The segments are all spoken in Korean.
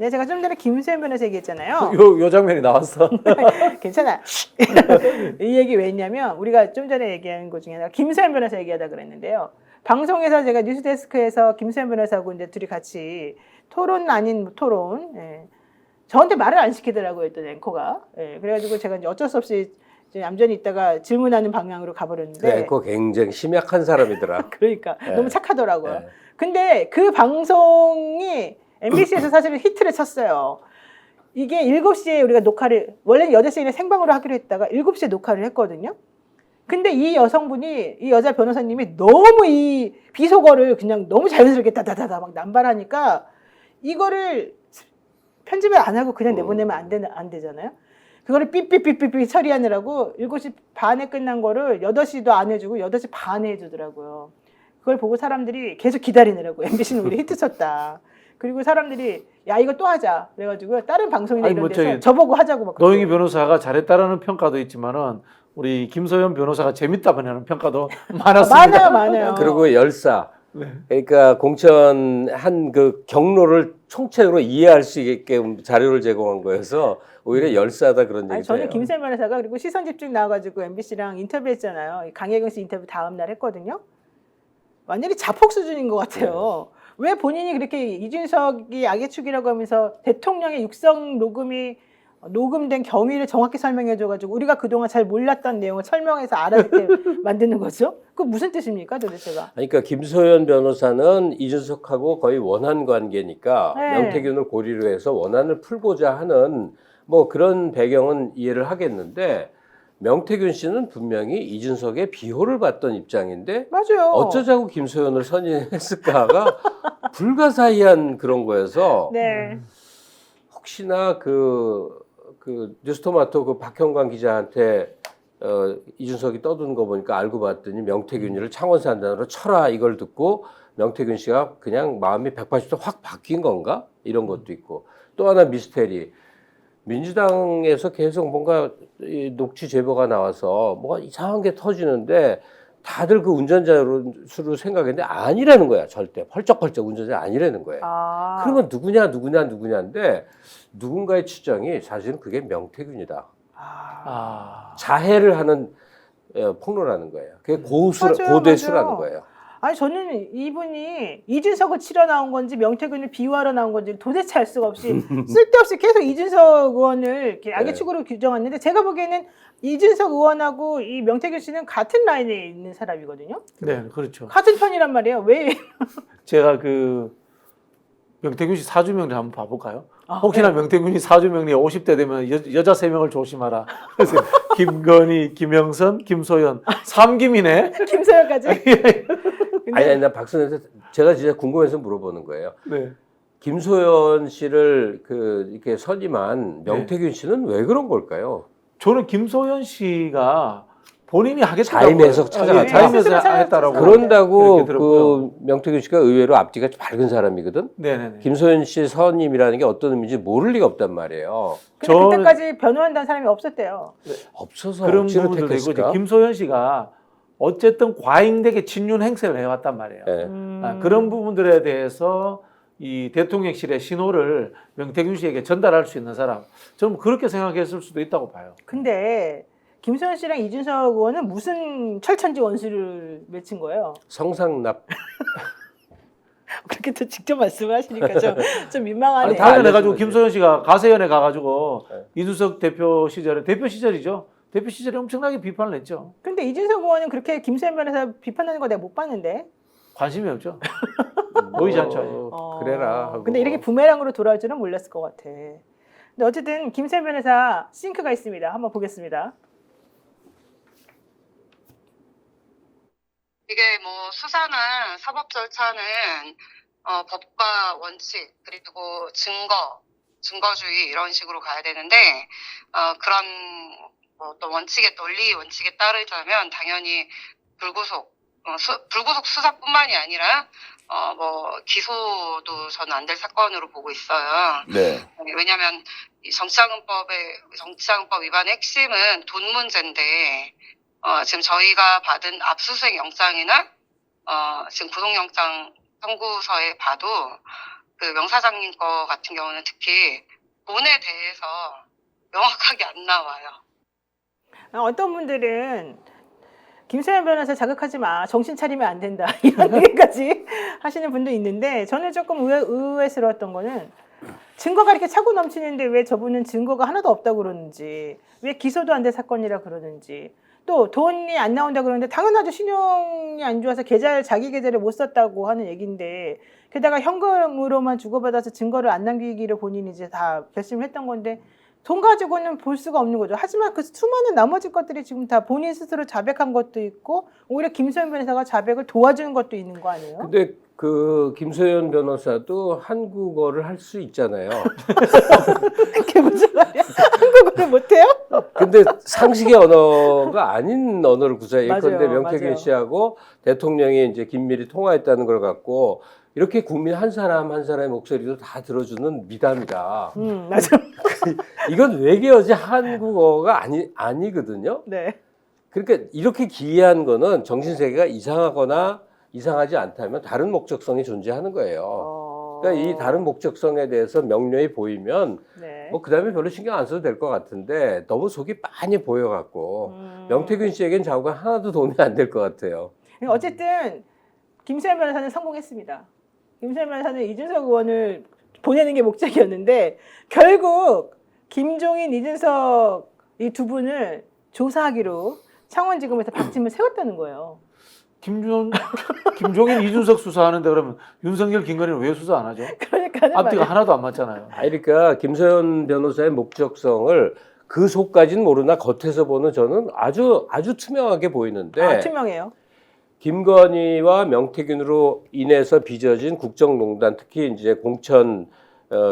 네, 제가 좀 전에 김수현 변호사 얘기했잖아요. 요 장면이 나왔어. 괜찮아. 이 얘기 왜 했냐면 우리가 좀 전에 얘기한 것 중에 하나가 김수현 변호사 얘기하다 그랬는데요. 방송에서 제가 뉴스데스크에서 김수현 변호사하고 이제 둘이 같이 토론 아닌 토론, 예. 저한테 말을 안 시키더라고요, 했던 앵커가. 예. 그래가지고 제가 이제 어쩔 수 없이 이제 얌전히 있다가 질문하는 방향으로 가버렸는데. 그거 굉장히 심약한 사람이더라. 그러니까 네. 너무 착하더라고요. 네. 근데 그 방송이 MBC에서 사실은 히트를 쳤어요. 이게 7시에 우리가 녹화를, 원래는 8시에 생방으로 하기로 했다가 7시에 녹화를 했거든요. 근데 이 여성분이, 이 여자 변호사님이 너무 이 비속어를 그냥 너무 자연스럽게 다다다다 막 남발하니까 이거를 편집을 안 하고 그냥 내보내면 안 되잖아요. 그거를 삐삐삐삐삐 처리하느라고 7시 반에 끝난 거를 8시도 안 해주고 8시 반에 해주더라고요. 그걸 보고 사람들이 계속 기다리느라고 MBC는 우리 히트 쳤다. 그리고 사람들이 야 이거 또 하자. 그래가지고 다른 방송이나 아니, 이런 뭐 데서 저보고 하자고 막. 노영희 변호사가 잘했다라는 평가도 있지만은 우리 김소연 변호사가 재밌다는 평가도 많았습니다. 많아요. 그리고 열사. 네. 그러니까 공천 한 그 경로를 총체적으로 이해할 수 있게 자료를 제공한 거여서 오히려 열사다 그런 얘기죠. 아니, 저는 김수현 변호사가 그리고 시선 집중 나와가지고 MBC랑 인터뷰했잖아요. 강혜경 씨 인터뷰 다음 날 했거든요. 완전히 자폭 수준인 것 같아요. 왜 본인이 그렇게 이준석이 악의 축이라고 하면서 대통령의 육성 녹음된 경위를 정확히 설명해줘가지고 우리가 그동안 잘 몰랐던 내용을 설명해서 알아듣게 만드는 거죠? 그 무슨 뜻입니까 도대체가? 그러니까 김소연 변호사는 이준석하고 거의 원한 관계니까 네. 명태균을 고리로 해서 원한을 풀고자 하는 뭐 그런 배경은 이해를 하겠는데 명태균 씨는 분명히 이준석의 비호를 받던 입장인데 맞아요. 어쩌자고 김소연을 선임했을까가 불가사의한 그런 거여서 네. 혹시나 그 뉴스토마토 그 박형광 기자한테 이준석이 떠드는 거 보니까 알고 봤더니 명태균이를 창원산단으로 쳐라 이걸 듣고 명태균 씨가 그냥 마음이 180도 확 바뀐 건가? 이런 것도 있고 또 하나 미스테리 민주당에서 계속 뭔가 이 녹취 제보가 나와서 뭐가 이상한 게 터지는데 다들 그 운전자로 생각했는데 아니라는 거야 절대 펄쩍펄쩍 운전자 아니라는 거예요. 그러면 누구냐인데 누군가의 추정이 사실은 그게 명태균이다. 자해를 하는 폭로라는 거예요. 그게 고대수라는 맞아요. 거예요. 아니 저는 이분이 이준석을 치러 나온 건지 명태균을 비호하러 나온 건지 도대체 알 수가 없이 쓸데없이 계속 이준석 의원을 이렇게 악의 축으로 규정했는데 제가 보기에는 이준석 의원하고 이 명태균 씨는 같은 라인에 있는 사람이거든요. 네, 그렇죠. 같은 편이란 말이에요. 왜? 제가 그 명태균 씨 사주명리 한번 봐볼까요? 혹시나 네. 명태균이 사주명리에 50대 되면 여자 3명을 조심하라. 그래서 김건희, 김영선, 김소연 3김이네. 김소연까지. 아니 나 박선생한테 제가 진짜 궁금해서 물어보는 거예요. 네. 김소연 씨를 이렇게 선임한 명태균 씨는 왜 그런 걸까요? 저는 김소연 씨가 본인이 하겠다고 자임해서 찾아갔다. 자임해서 하겠다라고 그런다고 그렇게 들었고요. 그 명태균 씨가 의외로 앞뒤가 밝은 사람이거든. 네네네. 김소연 씨 선임이라는 게 어떤 의미인지 모를 리가 없단 말이에요. 근데 저는- 그때까지 변호한다는 사람이 없었대요. 없어서 그런 억지로 부분도 되고 이제 택했을까? 김소연 씨가 어쨌든 과잉되게 친윤 행세를 해왔단 말이에요. 네. 그런 부분들에 대해서 이 대통령실의 신호를 명태균 씨에게 전달할 수 있는 사람, 저는 그렇게 생각했을 수도 있다고 봐요. 근데 김소연 씨랑 이준석 의원은 무슨 철천지 원수를 맺힌 거예요? 성상납. 그렇게 또 직접 말씀을 하시니까 좀 민망하네요. 아니, 다 당연해가지고 알려준 거지. 김소연 씨가 가세연에 가가지고 네. 이준석 대표 시절이죠. 대표 시절에 엄청나게 비판을 했죠. 근데 이준석 의원은 그렇게 김소연 변호사 비판하는 거 내가 못 봤는데. 관심이 없죠. 보이지 않죠. 그래라 하고. 근데 이렇게 부메랑으로 돌아올 줄은 몰랐을 것 같아. 근데 어쨌든 김소연 변호사 싱크가 있습니다. 한번 보겠습니다. 이게 뭐 수사는 사법 절차는 법과 원칙 그리고 증거주의 이런 식으로 가야 되는데 그런 어떤 논리 원칙에 따르자면 당연히 불구속 수사뿐만이 아니라 뭐 기소도 저는 안 될 사건으로 보고 있어요. 네. 왜냐하면 이 정치자금법 위반의 핵심은 돈 문제인데 지금 저희가 받은 압수수색 영장이나 지금 구속영장 청구서에 봐도 그 명사장님 거 같은 경우는 특히 돈에 대해서 명확하게 안 나와요. 어떤 분들은 김소연 변호사 자극하지 마. 정신 차리면 안 된다. 이런 얘기까지 하시는 분도 있는데 저는 조금 의외스러웠던 거는 증거가 이렇게 차고 넘치는데 왜 저분은 증거가 하나도 없다고 그러는지, 왜 기소도 안 된 사건이라 그러는지, 또 돈이 안 나온다 그러는데 당연하죠. 신용이 안 좋아서 자기 계좌를 못 썼다고 하는 얘기인데 게다가 현금으로만 주고받아서 증거를 안 남기기를 본인이 이제 다 결심을 했던 건데 돈 가지고는 볼 수가 없는 거죠. 하지만 그 수많은 나머지 것들이 지금 다 본인 스스로 자백한 것도 있고 오히려 김소연 변호사가 자백을 도와주는 것도 있는 거 아니에요? 근데 그 김소연 변호사도 한국어를 할 수 있잖아요. 그게 무슨 말이야? 한국어를 못해요? 근데 상식의 언어가 아닌 언어를 구사해. 맞아요, 예컨대 명태균 맞아요. 씨하고 대통령이 이제 긴밀히 통화했다는 걸 갖고 이렇게 국민 한 사람 한 사람의 목소리도 다 들어주는 미담이다. 맞아. 이건 외계어지 한국어가 아니거든요. 네. 그러니까 이렇게 기이한 거는 정신세계가 이상하거나 이상하지 않다면 다른 목적성이 존재하는 거예요. 그러니까 이 다른 목적성에 대해서 명료히 보이면 네. 뭐 그다음에 별로 신경 안 써도 될 것 같은데 너무 속이 빤히 보여갖고 명태균 씨에겐 좌우가 하나도 도움이 안 될 것 같아요. 어쨌든 김소연 변호사는 성공했습니다. 김소연 변호사는 이준석 의원을 보내는 게 목적이었는데 결국 김종인, 이준석 이 두 분을 조사하기로 창원지검에서 박침을 세웠다는 거예요. 김종인, 이준석 수사하는데 그러면 윤석열, 김건희는 왜 수사 안 하죠? 그러니까 앞뒤가 하나도 안 맞잖아요. 그러니까 김소연 변호사의 목적성을 그 속까지는 모르나 겉에서 보는 저는 아주 투명하게 보이는데 투명해요. 김건희와 명태균으로 인해서 빚어진 국정농단, 특히 이제 공천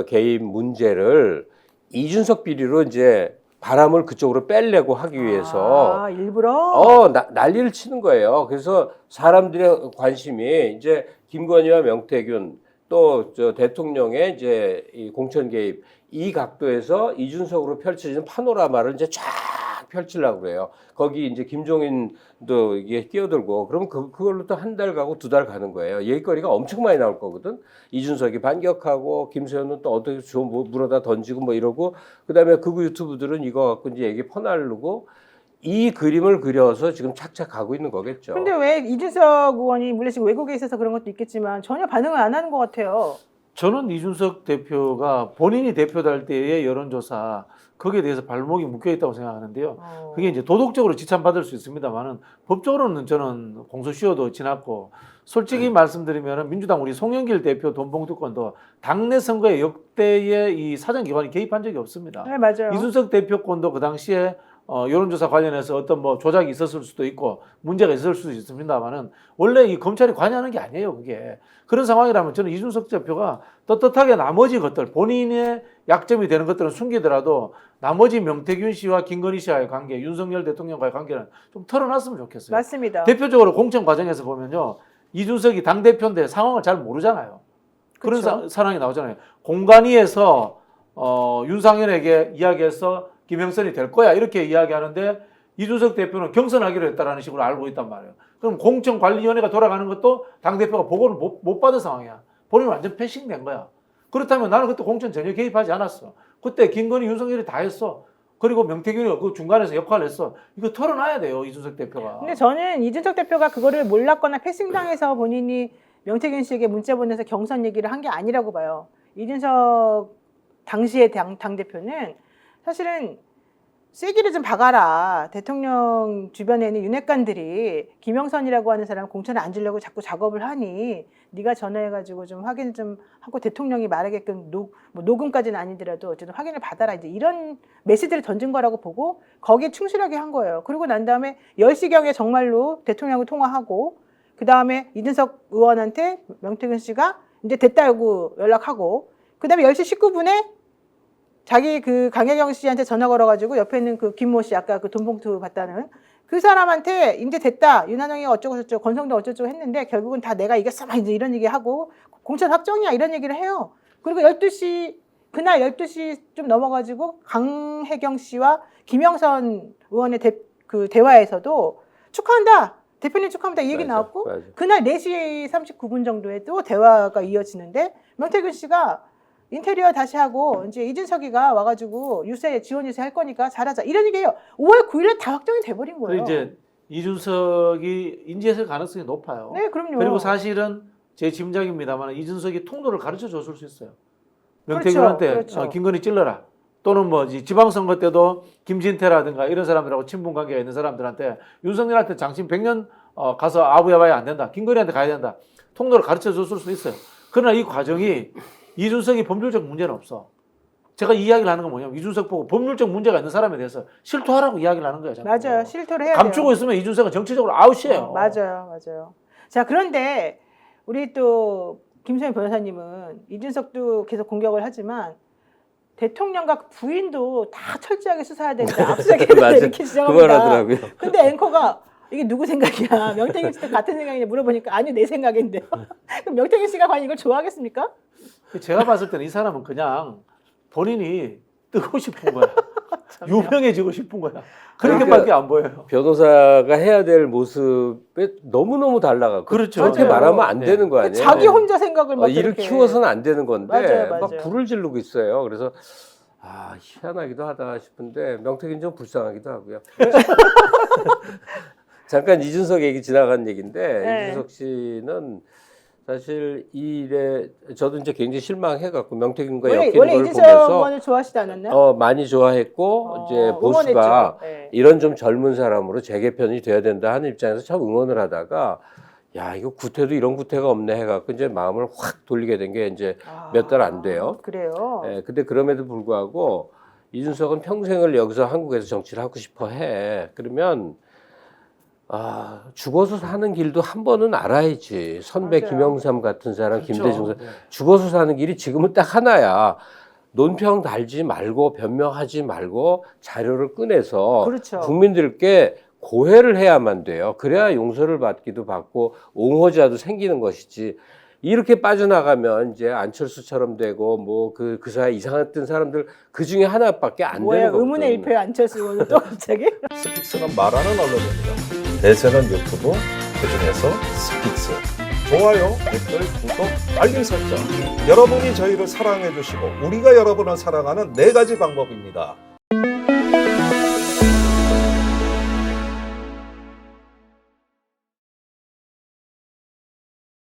개입 문제를 이준석 비리로 이제 바람을 그쪽으로 빼려고 하기 위해서 일부러 난리를 치는 거예요. 그래서 사람들의 관심이 이제 김건희와 명태균 또 저 대통령의 이제 이 공천 개입 이 각도에서 이준석으로 펼쳐지는 파노라마를 이제 쫙 펼치려고 그래요. 거기 이제 김종인도 이게 끼어들고 그러면 그걸로 또 한 달 가고 두 달 가는 거예요. 얘기거리가 엄청 많이 나올 거거든. 이준석이 반격하고 김소연은 또 어떻게 좀 물어다 던지고 뭐 이러고 그다음에 극우 유튜브들은 이거 갖고 이제 얘기 퍼나르고 이 그림을 그려서 지금 착착 가고 있는 거겠죠. 근데 왜 이준석 의원이 물론 지금 외국에 있어서 그런 것도 있겠지만 전혀 반응을 안 하는 것 같아요. 저는 이준석 대표가 본인이 대표될 때의 여론조사 거기에 대해서 발목이 묶여 있다고 생각하는데요. 그게 이제 도덕적으로 지참받을 수 있습니다만은 법적으로는 저는 공소시효도 지났고 솔직히 말씀드리면 민주당 우리 송영길 대표 돈봉투건도 당내 선거에 역대의 이 사정기관이 개입한 적이 없습니다. 네, 맞아요. 이준석 대표건도 그 당시에 여론조사 관련해서 어떤 뭐 조작이 있었을 수도 있고 문제가 있을 수도 있습니다만은 원래 이 검찰이 관여하는 게 아니에요, 그게. 그런 상황이라면 저는 이준석 대표가 떳떳하게 나머지 것들, 본인의 약점이 되는 것들은 숨기더라도 나머지 명태균 씨와 김건희 씨와의 관계, 윤석열 대통령과의 관계는 좀 털어놨으면 좋겠어요. 맞습니다. 대표적으로 공천 과정에서 보면요. 이준석이 당대표인데 상황을 잘 모르잖아요. 그런 상황이 나오잖아요. 공관위에서 윤상현에게 이야기해서 김영선이 될 거야 이렇게 이야기하는데 이준석 대표는 경선하기로 했다라는 식으로 알고 있단 말이에요. 그럼 공천관리위원회가 돌아가는 것도 당대표가 보고를 못 받은 상황이야. 본인은 완전 패싱된 거야. 그렇다면 나는 그때 공천 전혀 개입하지 않았어. 그때 김건희, 윤석열이 다 했어. 그리고 명태균이 그 중간에서 역할을 했어. 이거 털어놔야 돼요, 이준석 대표가. 근데 저는 이준석 대표가 그거를 몰랐거나 패싱당해서 본인이 명태균 씨에게 문자 보내서 경선 얘기를 한 게 아니라고 봐요. 이준석 당시의 당대표는 사실은 쐐기를 좀 박아라. 대통령 주변에 있는 윤핵관들이 김영선이라고 하는 사람 공천을 안 주려고 자꾸 작업을 하니 네가 전화해가지고 좀 확인 좀 하고 대통령이 말하게끔 녹음까지는 아니더라도 어쨌든 확인을 받아라. 이제 이런 메시지를 던진 거라고 보고 거기에 충실하게 한 거예요. 그리고 난 다음에 10시경에 정말로 대통령하고 통화하고 그 다음에 이준석 의원한테 명태균 씨가 이제 됐다고 연락하고 그 다음에 10시 19분에 자기 그 강혜경 씨한테 전화 걸어가지고 옆에 있는 그 김모 씨 아까 그 돈봉투 받다는 그 사람한테 이제 됐다 윤한영이 어쩌고 저쩌고 권성도 어쩌고 했는데 결국은 다 내가 이겼어 막 이제 이런 얘기하고 공천 확정이야 이런 얘기를 해요. 그리고 12시 그날 12시 좀 넘어가지고 강혜경 씨와 김영선 의원의 그 대화에서도 축하한다. 대표님 축하합니다. 이 얘기 나왔고 맞아. 그날 4시 39분 정도에 또 대화가 이어지는데 명태균 씨가 인테리어 다시 하고 이제 이준석이가 와가지고 유세 지원 유세 할 거니까 잘하자 이런 얘기예요. 5월 9일에 다 확정이 돼버린 거예요. 그리고 이제 이준석이 인지했을 가능성이 높아요. 네, 그럼요. 그리고 사실은 제 짐작입니다만 이준석이 통로를 가르쳐 줬을 수 있어요. 그렇죠, 명태균한테 그렇죠. 김건희 찔러라. 또는 뭐 지방선거 때도 김진태라든가 이런 사람들하고 친분 관계가 있는 사람들한테 윤석열한테 장신 100년 가서 아부야바야 안 된다. 김건희한테 가야 된다. 통로를 가르쳐 줬을 수 있어요. 그러나 이 과정이 이준석이 법률적 문제는 없어. 제가 이야기를 하는 건 뭐냐면 이준석 보고 법률적 문제가 있는 사람에 대해서 실토하라고 이야기를 하는 거예요. 자꾸. 맞아요. 실토를 해야 감추고 돼요. 있으면 이준석은 정치적으로 아웃이에요. 맞아요. 자, 그런데 우리 또 김소연 변호사님은 이준석도 계속 공격을 하지만 대통령과 부인도 다 철저하게 수사해야 된다. 압수수색해야 맞아. 이렇게 주장합니다. 그만하더라고요. 근데 앵커가 이게 누구 생각이야? 명태균 씨도 같은 생각이냐 물어보니까 아니요, 내 생각인데요. 그럼 명태균 씨가 과연 이걸 좋아하겠습니까? 제가 봤을 때는 이 사람은 그냥 본인이 뜨고 싶은 거야. 유명해지고 싶은 거야. 그렇게밖에 안 보여요. 변호사가 해야 될 모습에 너무너무 달라가고 그렇죠. 그렇게 맞아요. 말하면 안 네. 되는 거 아니에요? 자기 혼자 생각을 막 일을 그렇게. 키워서는 안 되는 건데 맞아요. 막 불을 지르고 있어요. 그래서 희한하기도 하다 싶은데 명태균 좀 불쌍하기도 하고요. 잠깐 이준석 얘기 지나간 얘기인데 네. 이준석 씨는 사실 이 일에 저도 이제 굉장히 실망해갖고 명태균과 엮이는 원래 걸 이준석 보면서 의원을 좋아하시지 않았나요? 많이 좋아했고 이제 응원했죠. 보수가 네. 이런 좀 젊은 사람으로 재개편이 돼야 된다 하는 입장에서 참 응원을 하다가 야 이거 구태도 이런 구태가 없네 해갖고 이제 마음을 확 돌리게 된 게 이제 몇 달 안 돼요. 그래요. 예, 근데 그럼에도 불구하고 이준석은 평생을 여기서 한국에서 정치를 하고 싶어 해. 그러면 죽어서 사는 길도 한 번은 알아야지. 선배 맞아요. 김영삼 같은 사람, 그렇죠. 김대중 사람 네. 죽어서 사는 길이 지금은 딱 하나야. 논평 달지 말고 변명하지 말고 자료를 꺼내서 그렇죠. 국민들께 고해를 해야만 돼요. 그래야 용서를 받기도 받고 옹호자도 생기는 것이지. 이렇게 빠져나가면 이제 안철수처럼 되고 뭐 그 사이 이상했던 사람들 그 중에 하나밖에 안 뭐야, 되는 거거든. 의문의 일패 안철수 의원은 또 갑자기? 스픽스는 말하는 언론입니다. 대세는 유튜브, 그중에서 스픽스. 좋아요, 댓글, 구독, 알림 설정. 여러분이 저희를 사랑해 주시고 우리가 여러분을 사랑하는 4가지 방법입니다.